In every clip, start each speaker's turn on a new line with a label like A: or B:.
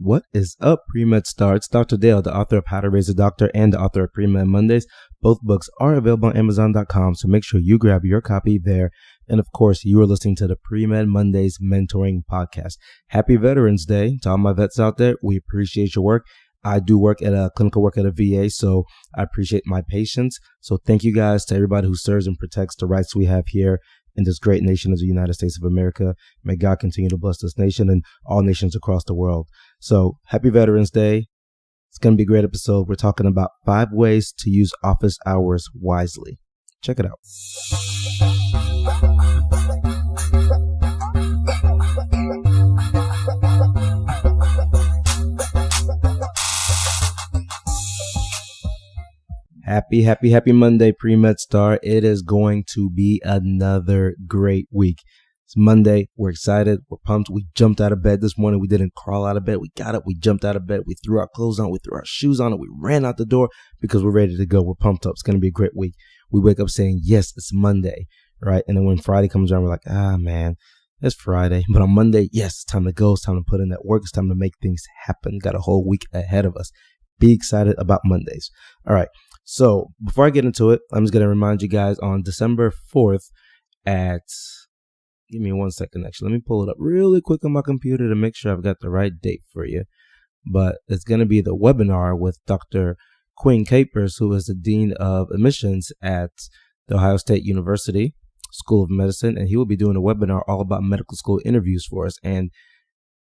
A: What is up, PreMed Star? It's Dr. Dale, the author of How to Raise a Doctor and the author of PreMed Mondays. Both books are available on Amazon.com, so make sure you grab your copy there. And of course, you are listening to the PreMed Mondays Mentoring Podcast. Happy Veterans Day to all my vets out there. We appreciate your work. I do work at a clinical work at a VA, so I appreciate my patients. So thank you guys to everybody who serves and protects the rights we have here in this great nation of the United States of America. May God continue to bless this nation and all nations across the world. So happy Veterans Day. It's going to be a great episode. We're talking about 5 ways to use office hours wisely. Check it out. Happy Monday, PreMed Star. It is going to be another great week. It's Monday. We're excited. We're pumped. We jumped out of bed this morning. We didn't crawl out of bed. We got up. We jumped out of bed. We threw our clothes on. We threw our shoes on. And we ran out the door because we're ready to go. We're pumped up. It's going to be a great week. We wake up saying, yes, it's Monday, right? And then when Friday comes around, we're like, man, it's Friday. But on Monday, yes, it's time to go. It's time to put in that work. It's time to make things happen. Got a whole week ahead of us. Be excited about Mondays. All right. So before I get into it, I'm just going to remind you guys on December 4th at, give me 1 second, actually. Let me pull it up really quick on my computer to make sure I've got the right date for you. But it's going to be the webinar with Dr. Quinn Capers, who is the Dean of Admissions at the Ohio State University School of Medicine. And he will be doing a webinar all about medical school interviews for us. And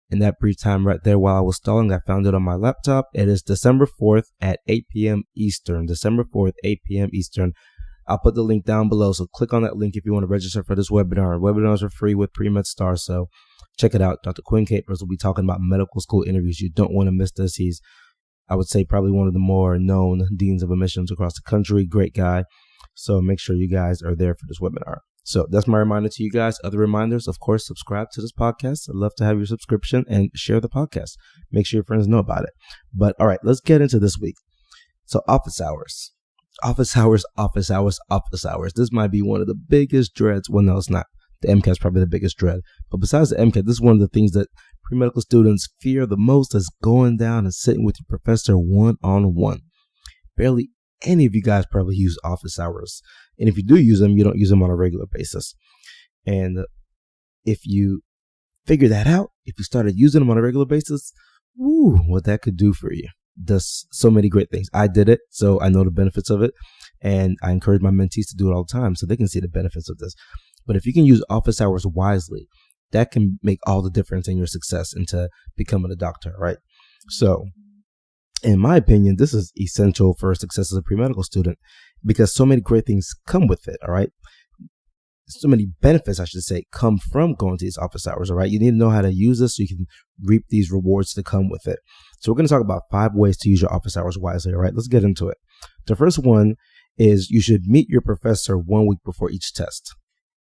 A: in that brief time right there while I was stalling, I found it on my laptop. It is December 4th at 8 p.m. Eastern. December 4th, 8 p.m. Eastern. I'll put the link down below, so click on that link if you want to register for this webinar. Webinars are free with PreMed Star, so check it out. Dr. Quinn Capers will be talking about medical school interviews. You don't want to miss this. He's, I would say, probably one of the more known deans of admissions across the country. Great guy. So make sure you guys are there for this webinar. So that's my reminder to you guys. Other reminders, of course, subscribe to this podcast. I'd love to have your subscription and share the podcast. Make sure your friends know about it. But all right, let's get into this week. So office hours. Office hours. This might be one of the biggest dreads. Well, no, it's not. The MCAT is probably the biggest dread. But besides the MCAT, this is one of the things that pre-medical students fear the most, is going down and sitting with your professor one-on-one. Barely any of you guys probably use office hours. And if you do use them, you don't use them on a regular basis. And if you figure that out, if you started using them on a regular basis, what that could do for you. Does so many great things. I did it, so I know the benefits of it. And I encourage my mentees to do it all the time so they can see the benefits of this. But if you can use office hours wisely, that can make all the difference in your success into becoming a doctor, right? So in my opinion, this is essential for success as a pre-medical student because so many great things come with it, all right? So many benefits, I should say, come from going to these office hours, all right? You need to know how to use this so you can reap these rewards to come with it. So we're going to talk about 5 ways to use your office hours wisely, all right? Let's get into it. The first one is you should meet your professor 1 week before each test.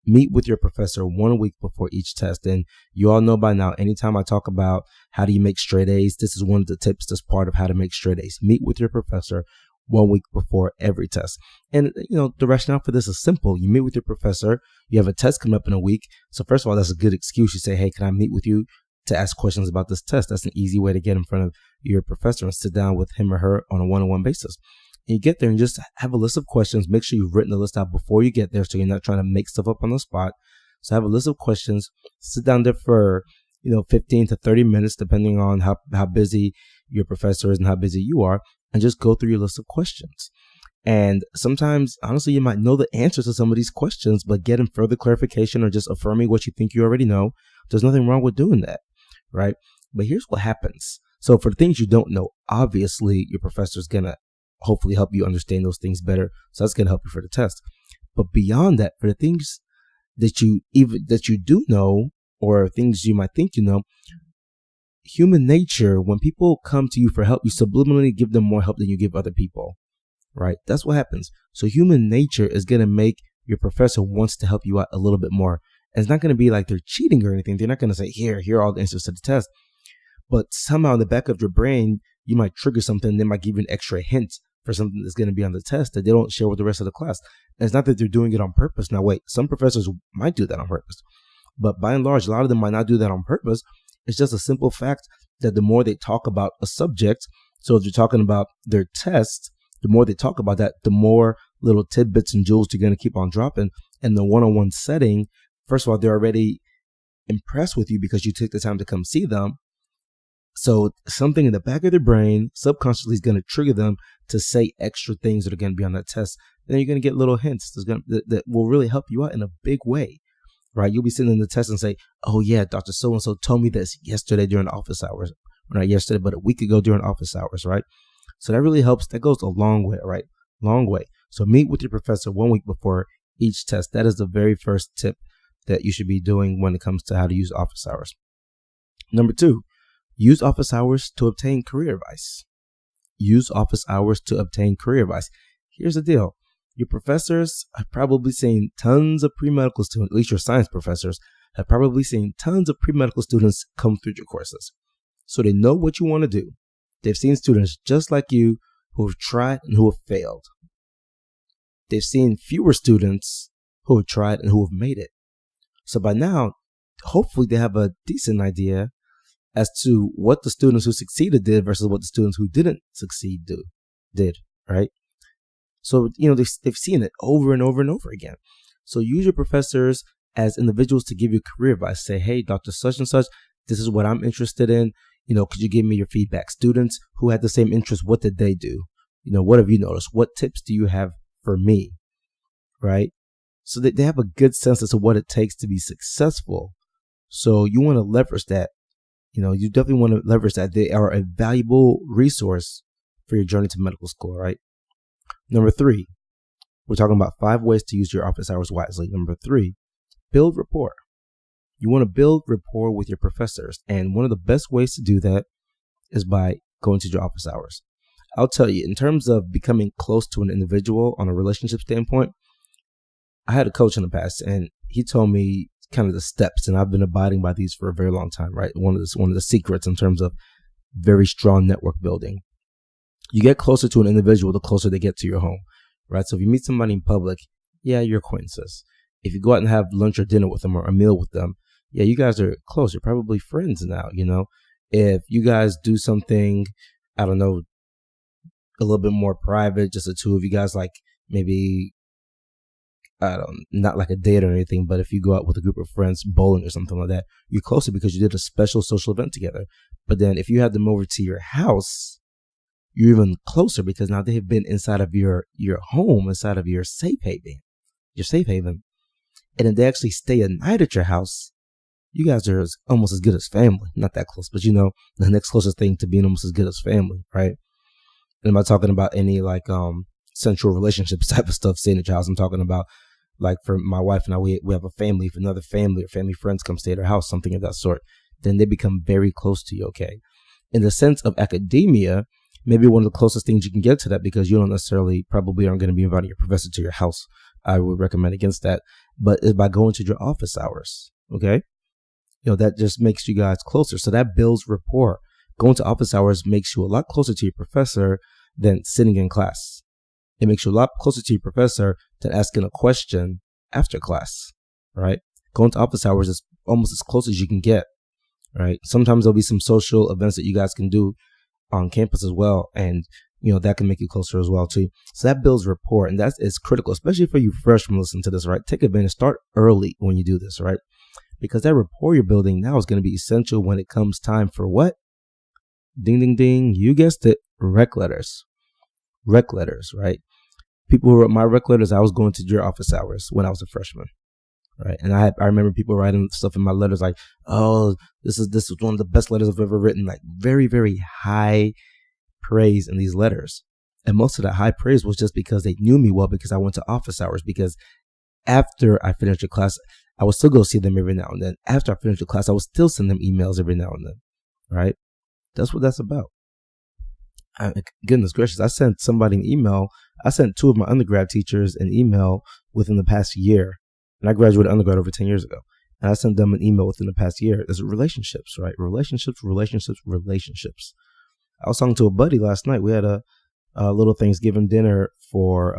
A: Meet with your professor 1 week before each test. And you all know by now, anytime I talk about how do you make straight A's, this is one of the tips that's part of how to make straight A's. Meet with your professor 1 week before every test. And, the rationale for this is simple. You meet with your professor. You have a test coming up in a week. So first of all, that's a good excuse. You say, hey, can I meet with you to ask questions about this test? That's an easy way to get in front of your professor and sit down with him or her on a one-on-one basis. And you get there and just have a list of questions. Make sure you've written the list out before you get there so you're not trying to make stuff up on the spot. So have a list of questions. Sit down there for, 15 to 30 minutes, depending on how busy your professor is and how busy you are, and just go through your list of questions. And sometimes, honestly, you might know the answers to some of these questions, but getting further clarification or just affirming what you think you already know, there's nothing wrong with doing that, right? But here's what happens. So for the things you don't know, obviously, your professor is going to hopefully help you understand those things better. So that's going to help you for the test. But beyond that, for the things that you do know, or things you might think you know, human nature, when people come to you for help, you subliminally give them more help than you give other people, right? That's what happens. So human nature is going to make your professor wants to help you out a little bit more. And it's not going to be like they're cheating or anything. They're not going to say, here are all the answers to the test. But somehow in the back of your brain, you might trigger something. They might give you an extra hint for something that's going to be on the test that they don't share with the rest of the class. And it's not that they're doing it on purpose. Now, wait, some professors might do that on purpose. But by and large, a lot of them might not do that on purpose. It's just a simple fact that the more they talk about a subject, so if you're talking about their test, the more they talk about that, the more little tidbits and jewels you're going to keep on dropping. In the one-on-one setting, first of all, they're already impressed with you because you took the time to come see them. So something in the back of their brain subconsciously is going to trigger them to say extra things that are going to be on that test. Then you're going to get little hints that will really help you out in a big way, right? You'll be sitting in the test and say, oh yeah, Dr. So-and-so told me this yesterday during office hours. Not yesterday, but a week ago during office hours, right? So that really helps. That goes a long way, right? Long way. So meet with your professor 1 week before each test. That is the very first tip that you should be doing when it comes to how to use office hours. Number 2, use office hours to obtain career advice. Use office hours to obtain career advice. Here's the deal. Your professors have probably seen tons of pre-medical students, at least your science professors, have probably seen tons of pre-medical students come through your courses. So they know what you want to do. They've seen students just like you who have tried and who have failed. They've seen fewer students who have tried and who have made it. So by now, hopefully they have a decent idea as to what the students who succeeded did versus what the students who didn't succeed did, right? So, they've seen it over and over and over again. So use your professors as individuals to give you career advice. Say, hey, Dr. Such and Such, this is what I'm interested in. Could you give me your feedback? Students who had the same interest, what did they do? What have you noticed? What tips do you have for me? Right? So that they have a good sense as to what it takes to be successful. So you want to leverage that. You definitely want to leverage that. They are a valuable resource for your journey to medical school, right? Number 3, we're talking about 5 ways to use your office hours wisely. Number 3, build rapport. You want to build rapport with your professors. And one of the best ways to do that is by going to your office hours. I'll tell you, in terms of becoming close to an individual on a relationship standpoint, I had a coach in the past and he told me kind of the steps, and I've been abiding by these for a very long time, right? One of the secrets in terms of very strong network building. You get closer to an individual, the closer they get to your home, right? So if you meet somebody in public, yeah, you're acquaintances. If you go out and have lunch or dinner with them or a meal with them, yeah, you guys are close. You're probably friends now, If you guys do something, I don't know, a little bit more private, just the two of you guys, like maybe, not like a date or anything, but if you go out with a group of friends, bowling or something like that, you're closer because you did a special social event together. But then if you have them over to your house, you're even closer because now they have been inside of your home, inside of your safe haven. And if they actually stay a night at your house, you guys are almost as good as family. Not that close, but the next closest thing to being almost as good as family, right? And I'm not talking about any like sensual relationships type of stuff staying at your house. I'm talking about like for my wife and I, we have a family. If another family or family friends come stay at our house, something of that sort, then they become very close to you, okay? In the sense of academia, maybe one of the closest things you can get to that, because you don't necessarily probably aren't going to be inviting your professor to your house. I would recommend against that, but is by going to your office hours, okay? That just makes you guys closer. So that builds rapport. Going to office hours makes you a lot closer to your professor than sitting in class. It makes you a lot closer to your professor than asking a question after class, right? Going to office hours is almost as close as you can get, right? Sometimes there'll be some social events that you guys can do on campus as well. And, that can make you closer as well too. So that builds rapport, and that is critical, especially for you freshmen listening to this, right? Take advantage, start early when you do this, right? Because that rapport you're building now is going to be essential when it comes time for what? Ding, ding, ding. You guessed it. Rec letters. Rec letters, right? People who wrote my rec letters, I was going to your office hours when I was a freshman, right? And I remember people writing stuff in my letters like, oh, this is one of the best letters I've ever written. Like very, very high praise in these letters. And most of that high praise was just because they knew me well, because I went to office hours. Because after I finished the class, I would still go see them every now and then. After I finished the class, I would still send them emails every now and then, right? That's what that's about. Goodness gracious, I sent somebody an email. I sent 2 of my undergrad teachers an email within the past year. And I graduated undergrad over 10 years ago. And I sent them an email within the past year. It's relationships, right? Relationships. I was talking to a buddy last night. We had a little Thanksgiving dinner for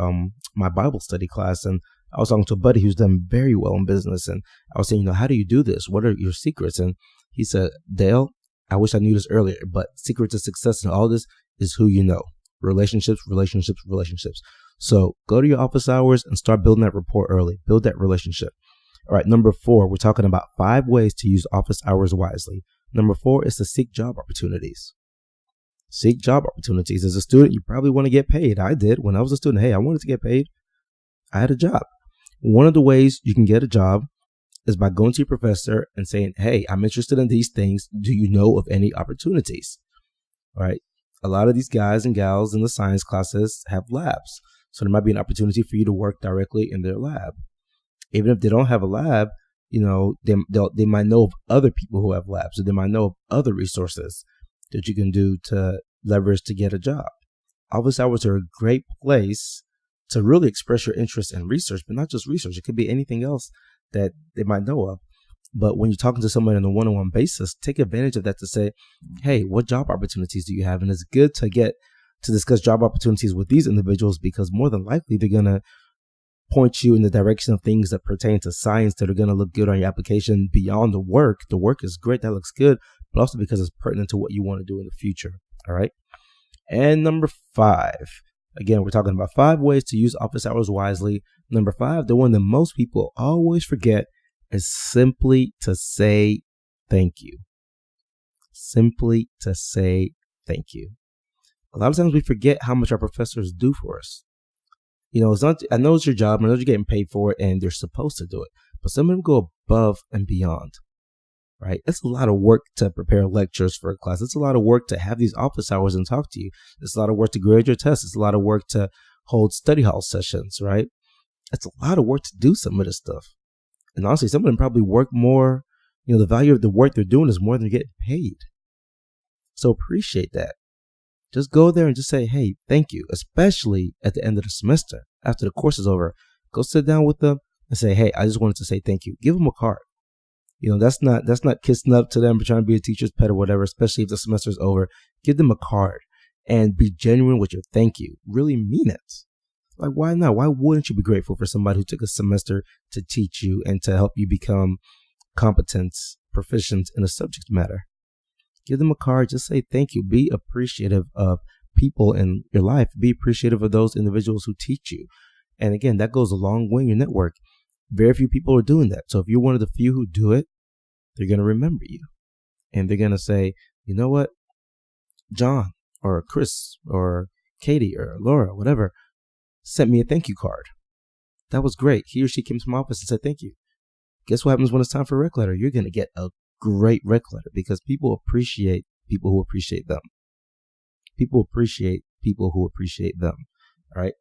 A: my Bible study class. And I was talking to a buddy who's done very well in business. And I was saying, how do you do this? What are your secrets? And He said, Dale, I wish I knew this earlier, but secret to success in all this is who you know. Relationships, relationships, relationships. So go to your office hours and start building that rapport early. Build that relationship. All right, number 4, we're talking about 5 ways to use office hours wisely. Number 4 is to seek job opportunities. Seek job opportunities. As a student, you probably want to get paid. I did. When I was a student, hey, I wanted to get paid. I had a job. One of the ways you can get a job is by going to your professor and saying, hey, I'm interested in these things. Do you know of any opportunities? All right. A lot of these guys and gals in the science classes have labs. So there might be an opportunity for you to work directly in their lab. Even if they don't have a lab, they might know of other people who have labs, or they might know of other resources that you can do to leverage to get a job. Office hours are a great place to really express your interest in research, but not just research. It could be anything else that they might know of. But when you're talking to someone on a one-on-one basis, take advantage of that to say, hey, what job opportunities do you have? And it's good to get to discuss job opportunities with these individuals, because more than likely they're going to point you in the direction of things that pertain to science that are going to look good on your application beyond the work. The work is great. That looks good, but also because it's pertinent to what you want to do in the future. All right. And number 5, again, we're talking about 5 ways to use office hours wisely. Number 5, the one that most people always forget, is simply to say thank you. Simply to say thank you. A lot of times we forget how much our professors do for us. It's not, I know it's your job, I know you're getting paid for it, and they're supposed to do it, but some of them go above and beyond, right? It's a lot of work to prepare lectures for a class. It's a lot of work to have these office hours and talk to you. It's a lot of work to grade your tests. It's a lot of work to hold study hall sessions, right? It's a lot of work to do some of this stuff. And honestly, some of them probably work more, the value of the work they're doing is more than getting paid. So appreciate that. Just go there and just say, hey, thank you, especially at the end of the semester. After the course is over, go sit down with them and say, hey, I just wanted to say thank you. Give them a card. That's not kissing up to them or trying to be a teacher's pet or whatever, especially if the semester is over. Give them a card and be genuine with your thank you. Really mean it. Like, why not? Why wouldn't you be grateful for somebody who took a semester to teach you and to help you become competent, proficient in a subject matter? Give them a card. Just say thank you. Be appreciative of people in your life. Be appreciative of those individuals who teach you. And again, that goes a long way in your network. Very few people are doing that. So if you're one of the few who do it, they're going to remember you. And they're going to say, you know what? John or Chris or Katie or Laura, whatever, sent me a thank you card. That was great. He or she came to my office and said thank you. Guess what happens when it's time for a rec letter? You're going to get a great rec letter, because people appreciate people who appreciate them. People appreciate people who appreciate them. All right.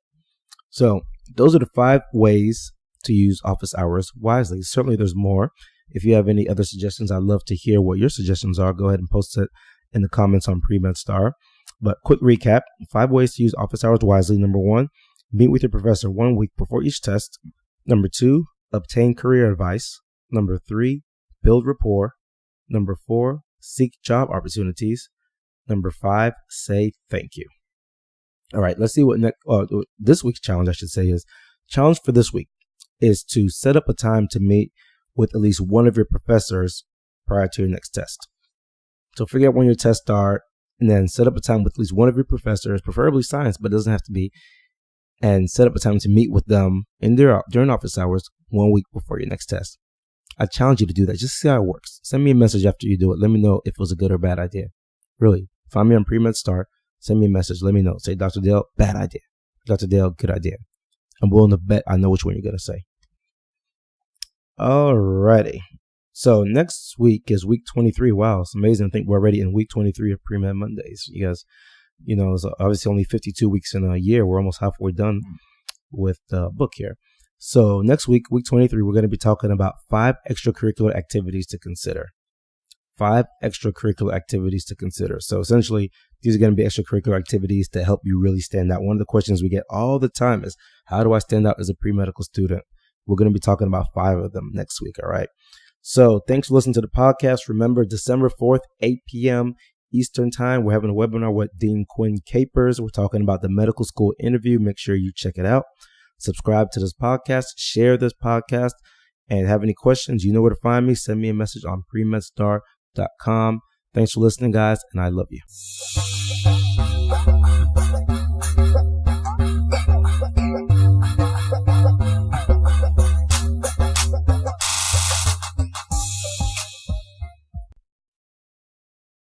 A: So those are the 5 ways to use office hours wisely. Certainly there's more. If you have any other suggestions, I'd love to hear what your suggestions are. Go ahead and post it in the comments on PreMed Star. But quick recap, 5 ways to use office hours wisely. Number 1, meet with your professor 1 week before each test. Number 2, obtain career advice. Number 3, build rapport. Number 4, seek job opportunities. Number 5, say thank you. All right, let's see what this week's challenge, I should say, is. Challenge for this week is to set up a time to meet with at least one of your professors prior to your next test. So figure out when your tests start, and then set up a time with at least one of your professors, preferably science, but it doesn't have to be, and set up a time to meet with them during office hours 1 week before your next test. I challenge you to do that. Just see how it works. Send me a message after you do it. Let me know if it was a good or bad idea. Really, find me on PreMed Star. Send me a message. Let me know. Say, Dr. Dale, bad idea. Dr. Dale, good idea. I'm willing to bet I know which one you're going to say. Alrighty. So next week is week 23. Wow, it's amazing. I think we're already in week 23 of PreMed Mondays. You guys, it's obviously only 52 weeks in a year. We're almost halfway done with the book here. So next week, week 23, we're going to be talking about 5 extracurricular activities to consider. 5 extracurricular activities to consider. So essentially, these are going to be extracurricular activities to help you really stand out. One of the questions we get all the time is, how do I stand out as a pre-medical student? We're going to be talking about 5 of them next week. All right. So thanks for listening to the podcast. Remember, December 4th, 8 p.m. Eastern time, we're having a webinar with Dean Quinn Capers. We're talking about the medical school interview. Make sure you check it out. Subscribe to this podcast, share this podcast, and have any questions, you know where to find me. Send me a message on PreMed Star. PreMedMondays.com. Thanks for listening, guys, and I love you.